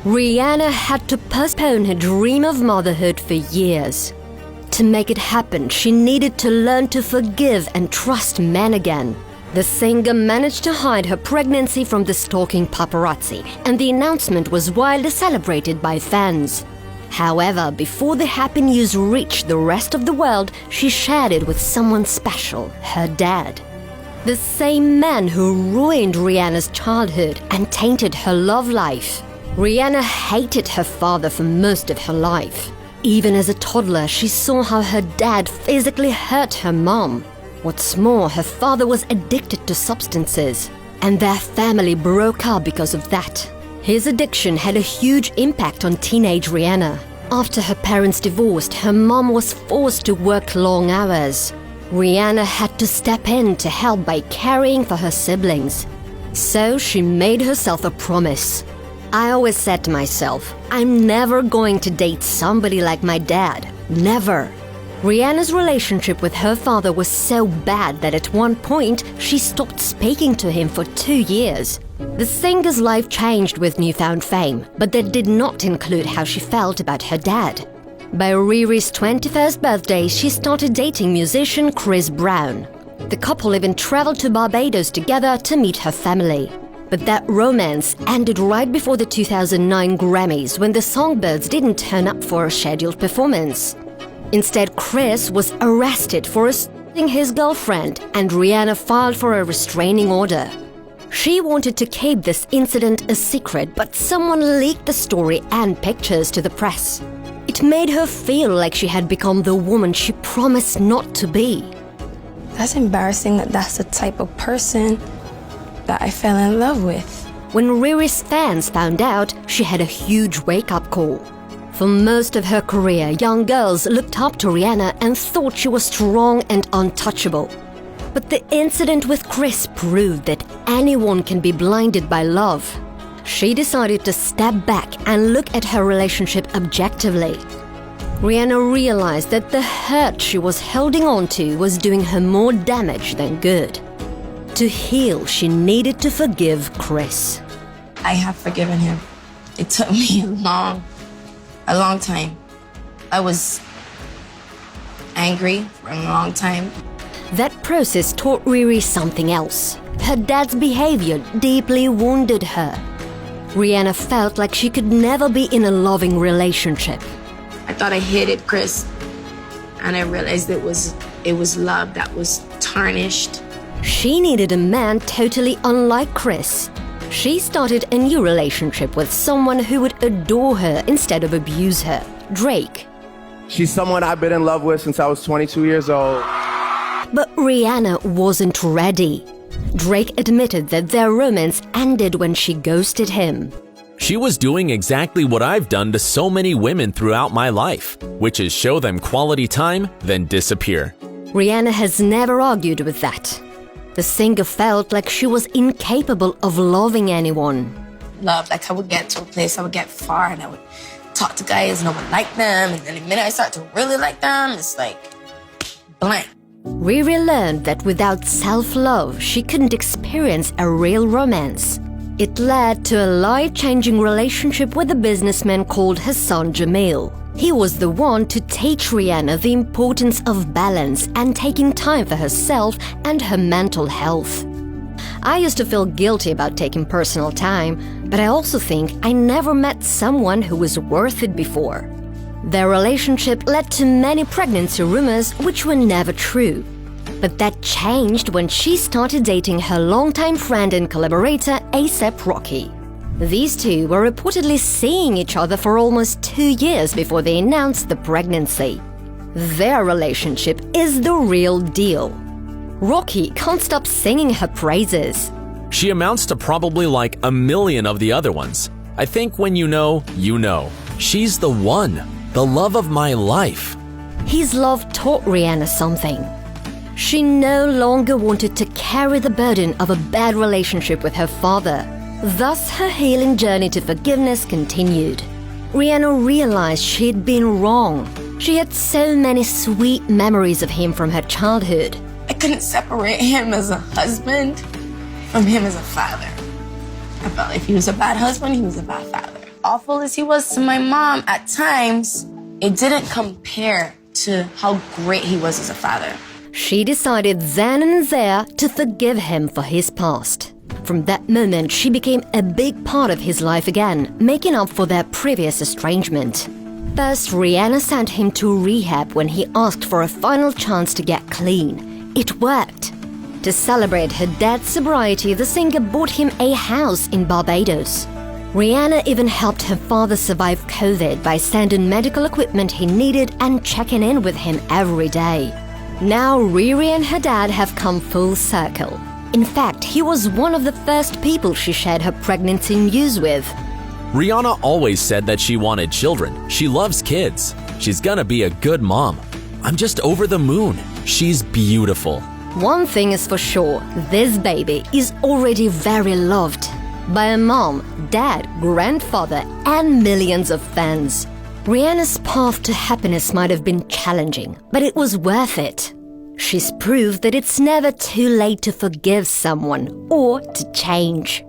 Rihanna had to postpone her dream of motherhood for years. To make it happen, she needed to learn to forgive and trust men again. The singer managed to hide her pregnancy from the stalking paparazzi, and the announcement was widely celebrated by fans. However, before the happy news reached the rest of the world, she shared it with someone special, her dad. The same man who ruined Rihanna's childhood and tainted her love life. Rihanna hated her father for most of her life. Even as a toddler, she saw how her dad physically hurt her mom. What's more, her father was addicted to substances, and their family broke up because of that. His addiction had a huge impact on teenage Rihanna. After her parents divorced, her mom was forced to work long hours. Rihanna had to step in to help by caring for her siblings. So she made herself a promise. I always said to myself, I'm never going to date somebody like my dad. Never. Rihanna's relationship with her father was so bad that at one point, she stopped speaking to him for 2 years. The singer's life changed with newfound fame, but that did not include how she felt about her dad. By Riri's 21st birthday, she started dating musician Chris Brown. The couple even traveled to Barbados together to meet her family. But that romance ended right before the 2009 Grammys when the Songbirds didn't turn up for a scheduled performance. Instead, Chris was arrested for assaulting his girlfriend, and Rihanna filed for a restraining order. She wanted to keep this incident a secret, but someone leaked the story and pictures to the press. It made her feel like she had become the woman she promised not to be. That's embarrassing that that's the type of person that I fell in love with. When Riri's fans found out, she had a huge wake-up call. For most of her career, young girls looked up to Rihanna and thought she was strong and untouchable. But the incident with Chris proved that anyone can be blinded by love. She decided to step back and look at her relationship objectively. Rihanna realized that the hurt she was holding on to was doing her more damage than good. To heal, she needed to forgive Chris. I have forgiven him. It took me a long time. I was angry for a long time. That process taught Riri something else. Her dad's behavior deeply wounded her. Rihanna felt like she could never be in a loving relationship. I thought I hated Chris, and I realized it was love that was tarnished. She needed a man totally unlike Chris. She started a new relationship with someone who would adore her instead of abuse her, Drake. She's someone I've been in love with since I was 22 years old. But Rihanna wasn't ready. Drake admitted that their romance ended when she ghosted him. She was doing exactly what I've done to so many women throughout my life, which is show them quality time, then disappear. Rihanna has never argued with that. The singer felt like she was incapable of loving anyone. Love, like I would get to a place, I would get far, and I would talk to guys and I would like them, and then the minute I start to really like them, it's like blank. Riri learned that without self-love, she couldn't experience a real romance. It led to a life-changing relationship with a businessman called Hassan Jamil. He was the one to teach Rihanna the importance of balance and taking time for herself and her mental health. I used to feel guilty about taking personal time, but I also think I never met someone who was worth it before. Their relationship led to many pregnancy rumors which were never true. But that changed when she started dating her longtime friend and collaborator A$AP Rocky. These two were reportedly seeing each other for almost 2 years before they announced the pregnancy. Their relationship is the real deal. Rocky can't stop singing her praises. She amounts to probably like 1 million of the other ones. I think when you know, you know. She's the one, the love of my life. His love taught Rihanna something. She no longer wanted to carry the burden of a bad relationship with her father. Thus, her healing journey to forgiveness continued. Rihanna realized she'd been wrong. She had so many sweet memories of him from her childhood. I couldn't separate him as a husband from him as a father. I felt like he was a bad husband, he was a bad father. awful as he was to my mom, at times, it didn't compare to how great he was as a father. She decided then and there to forgive him for his past. From that moment, she became a big part of his life again, making up for their previous estrangement. First, Rihanna sent him to rehab when he asked for a final chance to get clean. It worked. To celebrate her dad's sobriety, the singer bought him a house in Barbados. Rihanna even helped her father survive COVID by sending medical equipment he needed and checking in with him every day. Now Riri and her dad have come full circle. In fact, he was one of the first people she shared her pregnancy news with. Rihanna always said that she wanted children. She loves kids. She's gonna be a good mom. I'm just over the moon. She's beautiful. One thing is for sure, this baby is already very loved by a mom, dad, grandfather, and millions of fans. Rihanna's path to happiness might have been challenging, but it was worth it. She's proved that it's never too late to forgive someone or to change.